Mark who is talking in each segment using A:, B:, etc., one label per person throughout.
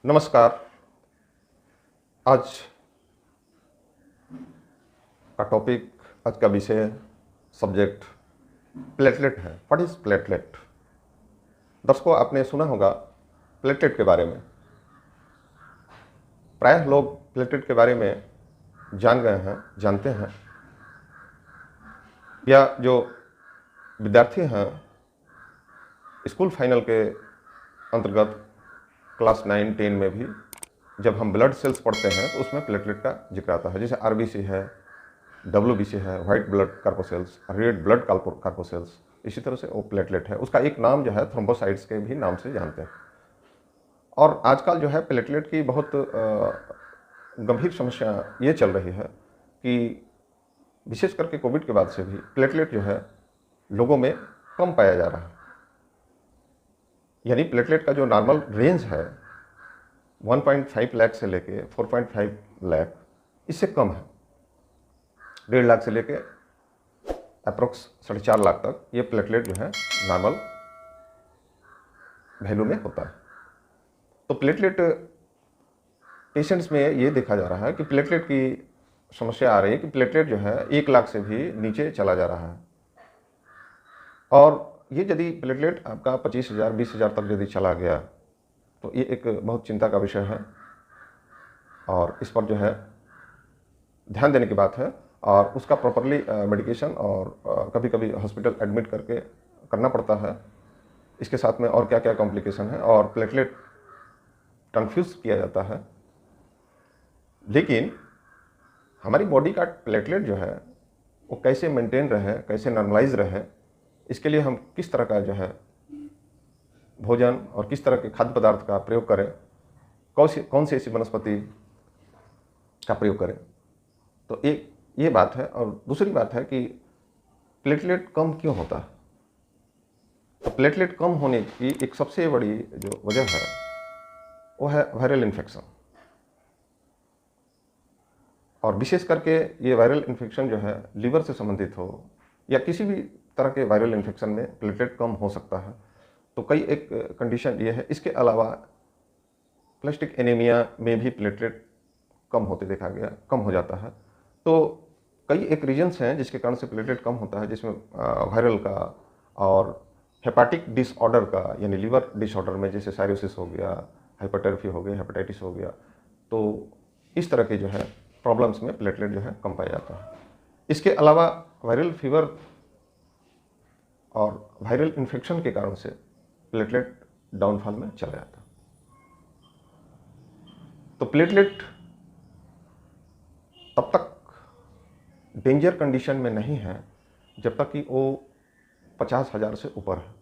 A: नमस्कार। आज का टॉपिक, आज का विषय, सब्जेक्ट प्लेटलेट है। What is platelet? दर्शकों, आपने सुना होगा प्लेटलेट के बारे में। प्रायः लोग प्लेटलेट के बारे में जान गए हैं, जानते हैं, या जो विद्यार्थी हैं स्कूल फाइनल के अंतर्गत क्लास 9-10 में भी जब हम ब्लड सेल्स पढ़ते हैं तो उसमें प्लेटलेट का जिक्र आता है। जैसे आरबीसी है, डब्ल्यूबीसी है, व्हाइट ब्लड कार्पोसेल्स, रेड ब्लड कार्पोसेल्स, इसी तरह से वो प्लेटलेट है। उसका एक नाम जो है थ्रोम्बोसाइट्स के भी नाम से जानते हैं। और आजकल जो है प्लेटलेट की बहुत गंभीर समस्या ये चल रही है कि विशेष करके कोविड के बाद से भी प्लेटलेट जो है लोगों में कम पाया जा रहा है। यानी प्लेटलेट का जो नॉर्मल रेंज है 1.5 लाख से लेके 4.5 लाख, इससे कम है। 1.5 लाख से लेके अप्रोक्स 4.5 लाख तक ये प्लेटलेट जो है नॉर्मल वैल्यू में होता है। तो प्लेटलेट पेशेंट्स में ये देखा जा रहा है कि प्लेटलेट की समस्या आ रही है कि प्लेटलेट जो है 1 लाख से भी नीचे चला जा रहा है। और ये यदि प्लेटलेट आपका 25,000 20,000 तक यदि चला गया तो ये एक बहुत चिंता का विषय है और इस पर जो है ध्यान देने की बात है। और उसका प्रॉपरली मेडिकेशन और कभी कभी हॉस्पिटल एडमिट करके करना पड़ता है। इसके साथ में और क्या क्या कॉम्प्लिकेशन है और प्लेटलेट कन्फ्यूज किया जाता है। लेकिन हमारी बॉडी का प्लेटलेट जो है वो कैसे मेंटेन रहे, कैसे नॉर्मलाइज रहे, इसके लिए हम किस तरह का जो है भोजन और किस तरह के खाद्य पदार्थ का प्रयोग करें, कौन सी ऐसी वनस्पति का प्रयोग करें, तो एक ये बात है। और दूसरी बात है कि प्लेटलेट कम क्यों होता है। तो प्लेटलेट कम होने की एक सबसे बड़ी जो वजह है वो है वायरल इन्फेक्शन। और विशेष करके ये वायरल इन्फेक्शन जो है लीवर से संबंधित हो या किसी भी तरह के वायरल इन्फेक्शन में प्लेटलेट कम हो सकता है। तो कई एक कंडीशन ये है। इसके अलावा प्लास्टिक एनीमिया में भी प्लेटलेट कम होते देखा गया, कम हो जाता है। तो कई एक रीजन्स हैं जिसके कारण से प्लेटलेट कम होता है, जिसमें वायरल का और हेपाटिक डिसऑर्डर का, यानी लीवर डिसऑर्डर में जैसे साइरोसिस हो गया, हाइपरटर्फी हो गया, हेपेटाइटिस हो गया, तो इस तरह के जो है प्रॉब्लम्स में प्लेटलेट जो है कम पाया जाता है। इसके अलावा वायरल फीवर और वायरल इन्फेक्शन के कारण से प्लेटलेट डाउनफॉल में चला जाता है। तो प्लेटलेट तब तक डेंजर कंडीशन में नहीं है जब तक कि वो 50,000 से ऊपर है।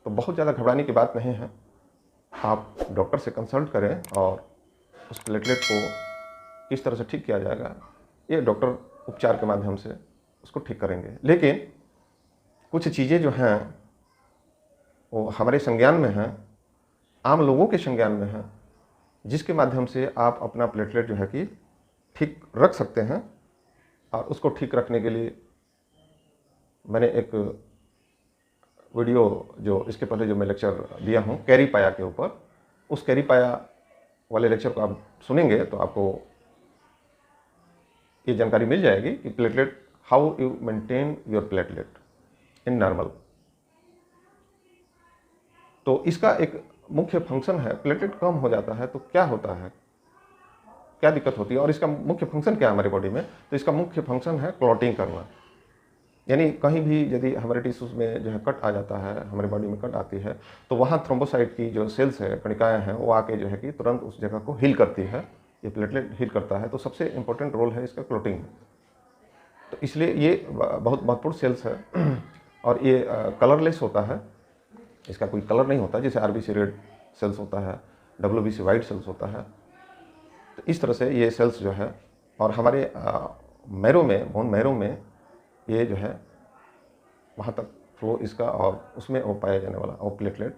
A: तो बहुत ज़्यादा घबराने की बात नहीं है। आप डॉक्टर से कंसल्ट करें और उस प्लेटलेट को किस तरह से ठीक किया जाएगा, ये डॉक्टर उपचार के माध्यम से उसको ठीक करेंगे। लेकिन कुछ चीज़ें जो हैं वो हमारे संज्ञान में हैं, आम लोगों के संज्ञान में हैं, जिसके माध्यम से आप अपना प्लेटलेट जो है कि ठीक रख सकते हैं। और उसको ठीक रखने के लिए मैंने एक वीडियो जो इसके पहले जो मैं लेक्चर दिया हूँ कैरी पाया के ऊपर, उस कैरी पाया वाले लेक्चर को आप सुनेंगे तो आपको ये जानकारी मिल जाएगी कि platelet, how you maintain your platelet in normal. तो इसका एक मुख्य फंक्शन है, प्लेटलेट कम हो जाता है तो क्या होता है, क्या दिक्कत होती है और इसका मुख्य फंक्शन क्या है हमारी बॉडी में। तो इसका मुख्य फंक्शन है क्लॉटिंग करना। यानी कहीं भी यदि हमारे टिश्यूज में जो है कट आ जाता है, हमारी बॉडी में कट आती है, तो वहाँ थ्रोम्बोसाइट की जो सेल्स है, कणिकाएँ हैं, वो आके जो है कि तुरंत उस जगह को हील करती है। ये प्लेटलेट हील करता है। तो सबसे इंपॉर्टेंट रोल है इसका क्लॉटिंग। तो इसलिए ये बहुत महत्वपूर्ण सेल्स है और ये कलरलेस होता है, इसका कोई कलर नहीं होता। जैसे आरबीसी रेड सेल्स होता है, डब्ल्यूबीसी वाइट सेल्स होता है। तो इस तरह से ये सेल्स जो है, और हमारे मैरो में, बोन मैरो में ये जो है वहाँ तक फ्लो इसका, और उसमें वो पाया जाने वाला वो प्लेटलेट